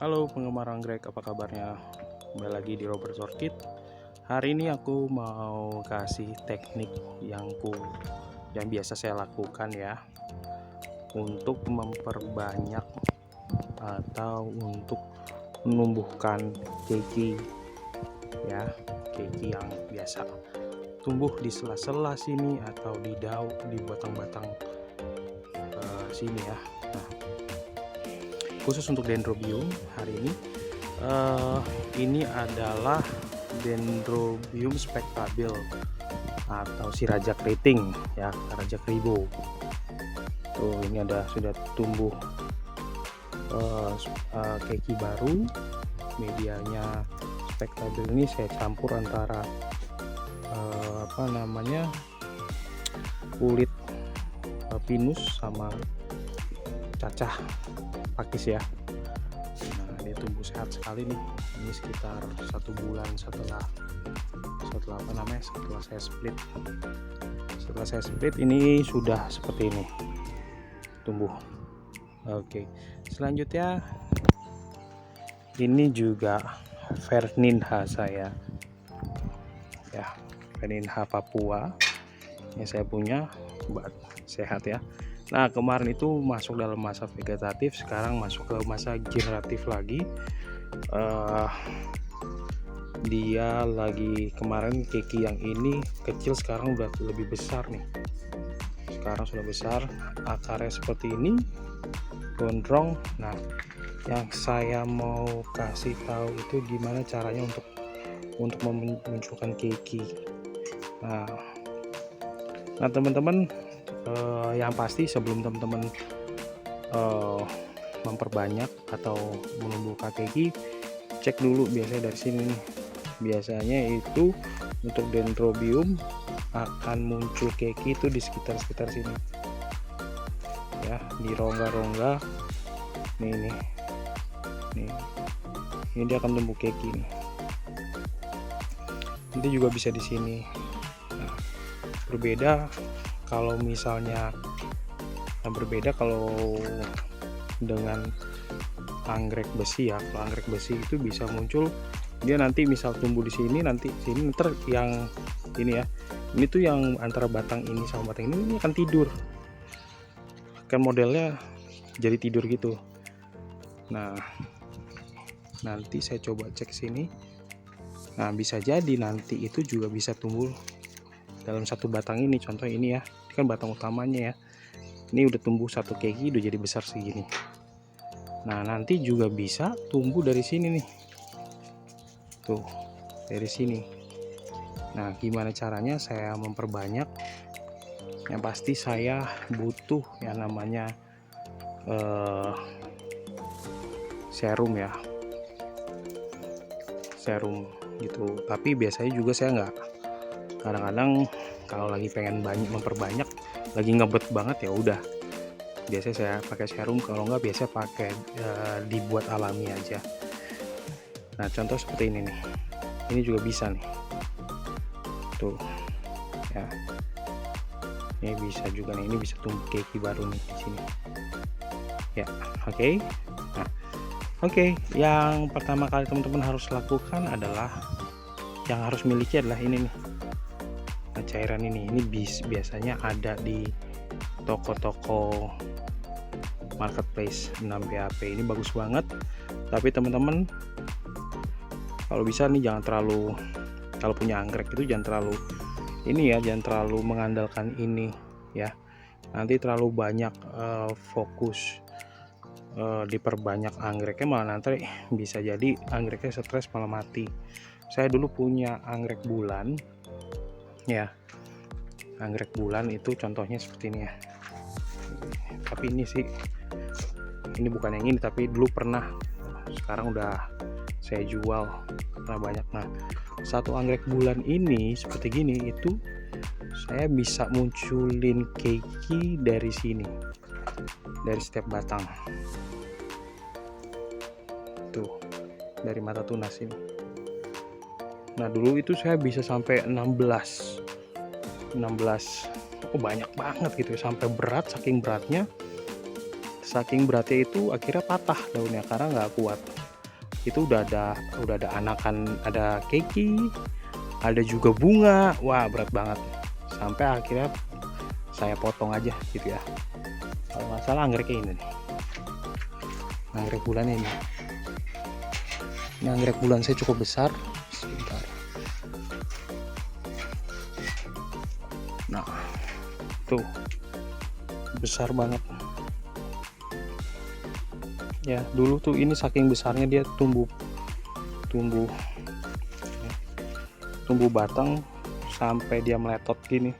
Halo penggemar anggrek, apa kabarnya? Kembali lagi di Robert Orchid. Hari ini aku mau kasih teknik yang biasa saya lakukan ya, untuk memperbanyak atau untuk menumbuhkan keiki ya, keiki yang biasa tumbuh di sela-sela sini atau di daun, di batang-batang sini ya. Nah, khusus untuk dendrobium hari ini adalah Dendrobium spectabile atau si raja keriting ya, raja keribo. Tuh ini sudah tumbuh keiki baru. Medianya spectabile ini saya campur antara kulit pinus sama cacah pakis ya. Nah, dia tumbuh sehat sekali nih. Ini sekitar 1 bulan setelah saya split. Setelah saya split ini sudah seperti ini tumbuh. Oke, selanjutnya ini juga Verninha saya ya, Verninha Papua yang saya punya, buat sehat ya. Nah, kemarin itu masuk dalam masa vegetatif, sekarang masuk ke masa generatif lagi. Dia lagi, kemarin keiki yang ini kecil, sekarang udah lebih besar nih. Sekarang sudah besar, akarnya seperti ini, gondrong. Nah, yang saya mau kasih tahu itu gimana caranya untuk memunculkan keiki. Nah teman-teman, yang pasti sebelum teman-teman memperbanyak atau menumbuhkan keiki, cek dulu biasanya dari sini nih. Biasanya itu untuk dendrobium akan muncul keiki itu di sekitar sini ya, di rongga-rongga nih, ini dia akan tumbuh keiki nih. Nanti juga bisa di sini. Nah, berbeda kalau dengan anggrek besi ya. Kalau anggrek besi itu bisa muncul, dia nanti misal tumbuh di sini, nanti sini, ntar yang ini ya, ini tuh yang antara batang ini sama batang ini akan tidur, kan modelnya jadi tidur gitu. Nah, nanti saya coba cek sini. Nah, bisa jadi nanti itu juga bisa tumbuh dalam satu batang ini. Contoh ini ya, ini kan batang utamanya ya, ini udah tumbuh satu keiki, udah jadi besar segini. Nah, nanti juga bisa tumbuh dari sini nih, tuh dari sini. Nah, gimana caranya saya memperbanyak? Yang pasti saya butuh yang namanya serum ya, serum gitu. Tapi biasanya juga saya nggak, kadang-kadang kalau lagi pengen memperbanyak, lagi ngebet banget ya udah, biasanya saya pakai serum. Kalau nggak, biasa pakai dibuat alami aja. Nah, contoh seperti ini nih, ini juga bisa nih, tuh ya, ini bisa juga nih, ini bisa tumbuh keiki baru nih di sini ya. Oke. Nah, oke, yang pertama kali teman-teman harus lakukan adalah, yang harus miliki adalah ini nih. Nah, cairan ini biasanya ada di toko-toko marketplace 6 PAP. Ini bagus banget, tapi teman-teman kalau bisa nih jangan terlalu, kalau punya anggrek itu jangan terlalu ini ya, jangan terlalu mengandalkan ini ya. Nanti terlalu banyak fokus diperbanyak anggreknya, malah nanti bisa jadi anggreknya stres malah mati. Saya dulu punya anggrek bulan ya, anggrek bulan itu contohnya seperti ini ya. Tapi ini bukan yang ini, tapi dulu pernah, sekarang udah saya jual karena banyak. Nah, satu anggrek bulan ini seperti gini, itu saya bisa munculin keiki dari sini, dari setiap batang tuh, dari mata tunas ini. Nah, dulu itu saya bisa sampai 16, oh banyak banget gitu ya, sampai berat, saking beratnya saking beratnya itu akhirnya patah daunnya karena nggak kuat. Itu udah ada anakan, ada keiki, ada juga bunga. Wah, berat banget. Sampai akhirnya saya potong aja gitu ya. Kalau nggak salah anggreknya ini nih. Anggrek bulan ini. Ini anggrek bulan saya cukup besar. Sebentar. Nah, tuh besar banget. Ya, dulu tuh ini saking besarnya dia tumbuh batang sampai dia meletot gini.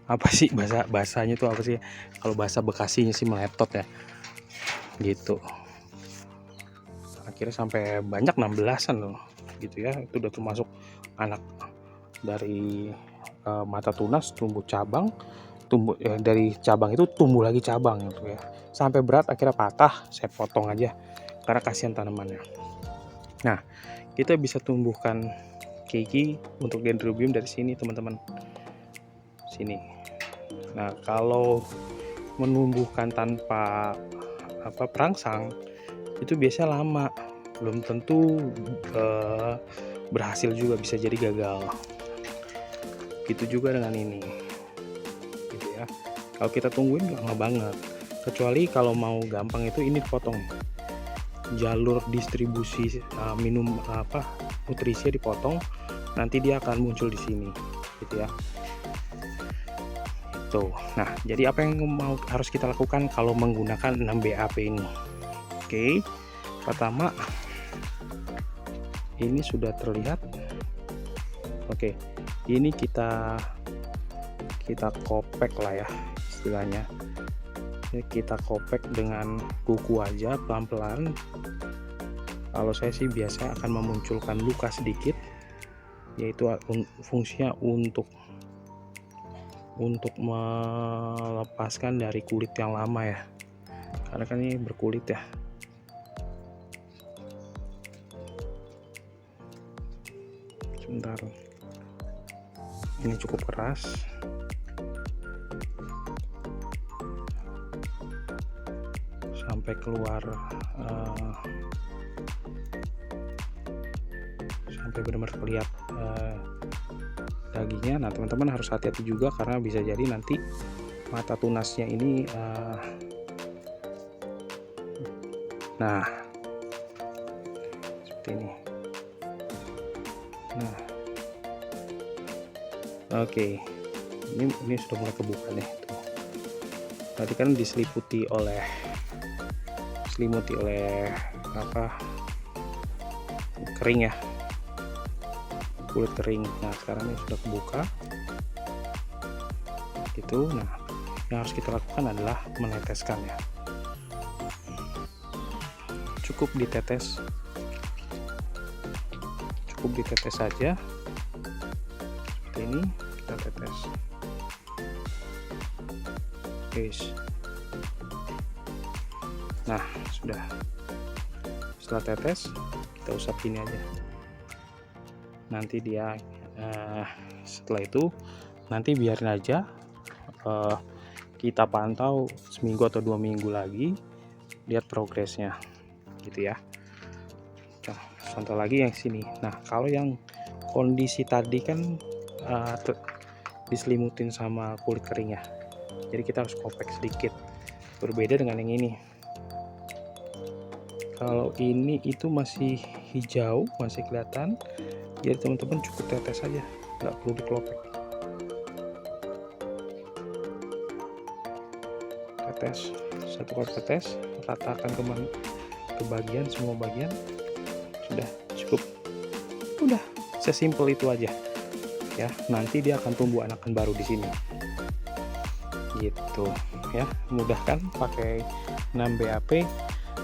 Apa sih bahasanya tuh apa sih? Kalau bahasa Bekasinya sih meletot ya. Gitu. Akhirnya sampai banyak 16-an loh. Gitu ya. Itu udah termasuk anak dari mata tunas tumbuh cabang, dari cabang itu tumbuh lagi cabang gitu ya. Sampai berat akhirnya patah, saya potong aja karena kasihan tanamannya. Nah, kita bisa tumbuhkan keiki untuk dendrobium dari sini teman-teman. Sini. Nah, kalau menumbuhkan tanpa perangsang itu biasanya lama, belum tentu berhasil juga, bisa jadi gagal. Gitu juga dengan ini. Gitu ya. Kalau kita tungguin lama banget. Kecuali kalau mau gampang itu ini dipotong. Jalur distribusi nutrisinya dipotong, nanti dia akan muncul di sini, gitu ya. Tuh. Nah, jadi apa yang harus kita lakukan kalau menggunakan 6 BAP ini? Oke. Pertama, ini sudah terlihat. Oke. Ini kita kopek lah ya istilahnya. Kita kopek dengan kuku aja pelan-pelan. Kalau saya sih biasa akan memunculkan luka sedikit, yaitu fungsinya untuk melepaskan dari kulit yang lama ya, karena kan ini berkulit ya. Sebentar, ini cukup keras. Sampai keluar sampai benar-benar kelihatan dagingnya. Nah, teman-teman harus hati-hati juga karena bisa jadi nanti mata tunasnya ini nah seperti ini. Nah, oke, ini sudah mulai kebuka nih. Tuh. Tadi kan diselimuti oleh kering ya, kulit kering. Nah, sekarang ini sudah kebuka gitu. Nah, yang harus kita lakukan adalah meneteskan ya. Cukup ditetes saja seperti ini. Kita tetes. Guys. Nah, sudah. Setelah tetes, kita usap gini aja. Nanti dia setelah itu nanti biarin aja, kita pantau seminggu atau 2 minggu lagi, lihat progresnya gitu ya. Contoh lagi yang sini. Nah, kalau yang kondisi tadi kan diselimutin sama kulit kering ya, jadi kita harus kopek sedikit. Berbeda dengan yang ini. Kalau ini itu masih hijau, masih kelihatan, jadi teman-teman cukup tetes saja, nggak perlu dikelopek. Tetes, satu kali tetes, ratakan ke bagian, semua bagian, sudah cukup. Udah, sesimpel itu aja ya. Nanti dia akan tumbuh anakan baru di sini gitu ya. Mudah kan pakai 6 BAP.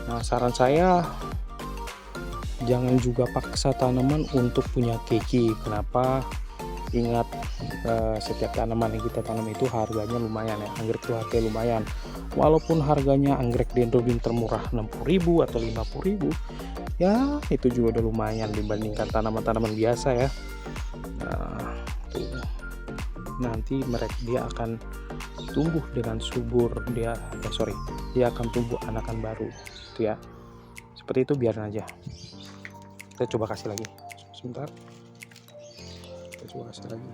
Nah, saran saya jangan juga paksa tanaman untuk punya keiki. Kenapa? Ingat, setiap tanaman yang kita tanam itu harganya lumayan ya. Anggrek itu harganya lumayan. Walaupun harganya anggrek dendrobium termurah 60.000 atau 50.000, ya itu juga udah lumayan dibandingkan tanaman-tanaman biasa ya. Nah, tuh. Nanti dia akan tumbuh dengan subur, dia akan tumbuh anakan baru gitu ya. Seperti itu, biarin aja. Kita coba kasih lagi sebentar, kita coba kasih lagi.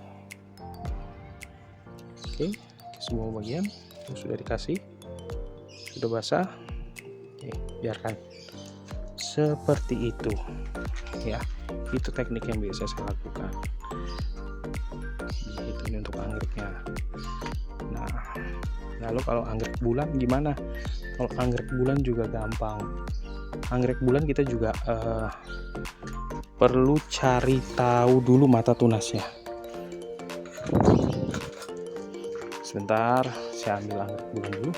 Oke, semua bagian sudah dikasih, sudah basah. Oke, biarkan seperti itu ya. Itu teknik yang biasa saya lakukan. Itu ini untuk anggreknya. Nah, lalu kalau anggrek bulan gimana? Kalau anggrek bulan juga gampang. Anggrek bulan kita juga perlu cari tahu dulu mata tunasnya. Sebentar, saya ambil anggrek bulan dulu.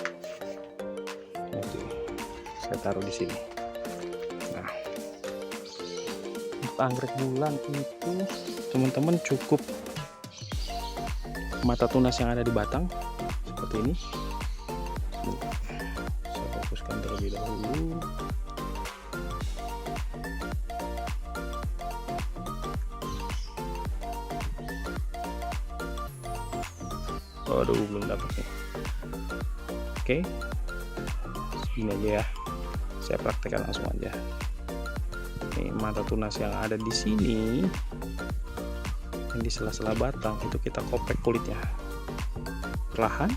Nanti saya taruh di sini. Nah, untuk anggrek bulan itu teman-teman cukup mata tunas yang ada di batang seperti ini. Saya fokuskan terlebih dahulu. Waduh, belum dapat nih. Oke, segini aja ya, saya praktekkan langsung aja. Ini mata tunas yang ada di sini, yang di sela-sela batang itu kita kopek kulitnya perlahan.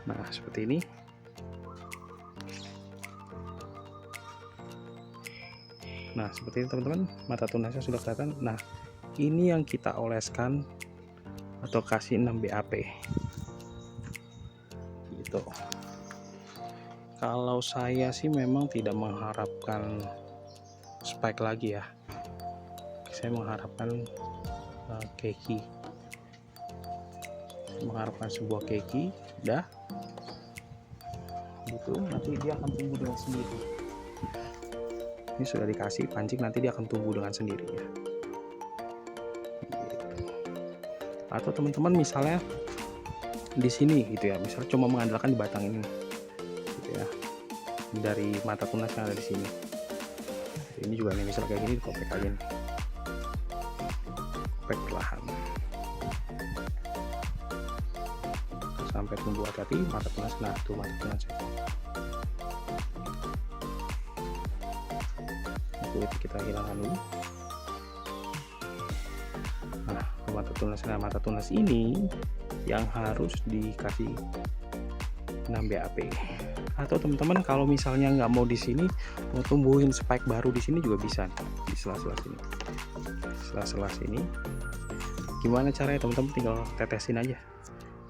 Nah seperti ini. Nah seperti ini teman-teman, mata tunasnya sudah kelihatan. Nah ini yang kita oleskan atau kasih 6 BAP gitu. Kalau saya sih memang tidak mengharapkan spike lagi ya, saya mengharapkan keki, mengharapkan sebuah keki udah gitu, nanti dia akan tumbuh dengan sendiri. Ini sudah dikasih pancing, nanti dia akan tumbuh dengan sendirinya. Atau teman-teman misalnya di sini gitu ya, misalnya cuma mengandalkan di batang ini gitu ya, dari mata tunas yang ada di sini. Ini juga nih, misalnya kayak gini, kopek aja nih, kopek perlahan sampai tumbuh. Hati-hati mata tunas. Nah tuh mata tunas itu kita hilangkan dulu. Nah mata tunas ini yang harus dikasih 6 BAP. Atau teman-teman kalau misalnya nggak mau di sini, mau tumbuhin spike baru di sini juga bisa, di sela-sela sini. Sela-sela sini. Gimana caranya teman-teman? Tinggal tetesin aja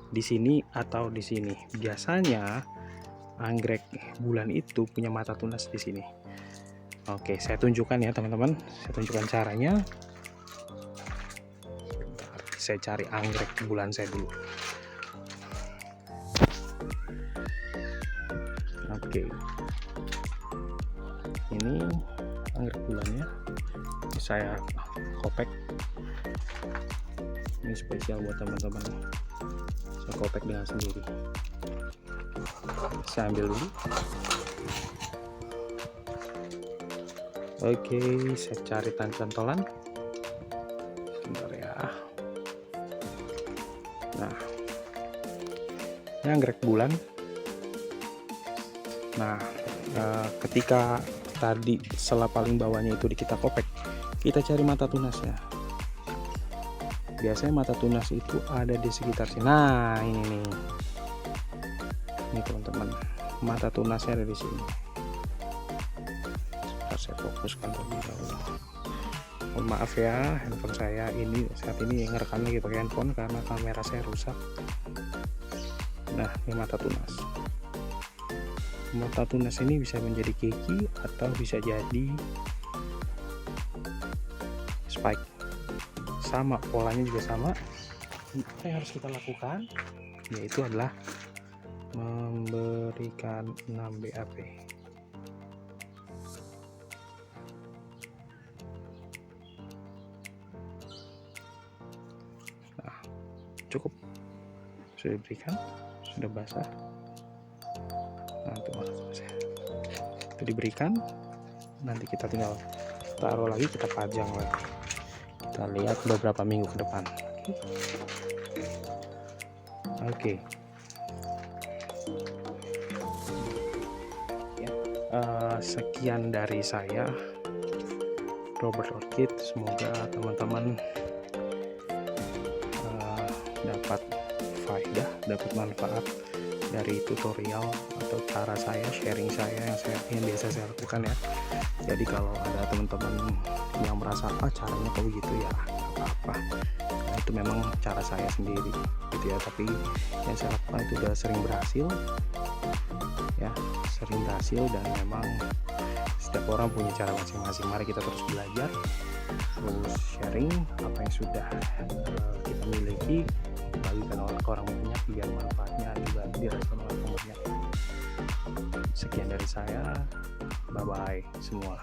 di sini atau di sini. Biasanya anggrek bulan itu punya mata tunas di sini. Oke, saya tunjukkan ya teman-teman. Saya tunjukkan caranya. Saya cari anggrek bulan saya dulu. Oke, ini anggrek bulannya. Ini saya kopek. Ini spesial buat teman-teman. Saya kopek dengan sendiri. Saya ambil dulu. Oke, saya cari cantolan. Bentar ya. Nah, ini anggrek bulan. Nah, ketika tadi sela paling bawahnya itu kita kopek, kita cari mata tunasnya. Biasanya mata tunas itu ada di sekitar sini. Nah, ini nih. Ini teman-teman, mata tunasnya ada di sini. Saya fokuskan terlebih dahulu. Mohon maaf ya, handphone saya ini saat ini ngerekam lagi pakai handphone karena kamera saya rusak. Nah, ini mata tunas. Mata tunas ini bisa menjadi keki atau bisa jadi spike. Sama, polanya juga sama. Apa yang harus kita lakukan? Yaitu adalah memberikan 6 BAP. Nah, cukup. Sudah diberikan, sudah basah. Nah, itu diberikan, nanti kita tinggal taruh lagi, kita pajang lagi, kita lihat beberapa minggu ke depan. Oke. Ya, sekian dari saya, Robert Orchid. Semoga teman-teman dapat faedah, dapat manfaat dari tutorial atau cara saya, sharing saya yang biasa saya lakukan ya. Jadi kalau ada teman-teman yang merasa caranya kok begitu, ya nggak apa-apa, nah, itu memang cara saya sendiri gitu ya, tapi yang saya lakukan itu udah sering berhasil ya, dan memang setiap orang punya cara masing-masing. Mari kita terus belajar, terus sharing apa yang sudah kita miliki, bagikan ke orang banyak biar manfaatnya juga dirasakan oleh orang banyak. Sekian dari saya, bye bye semua.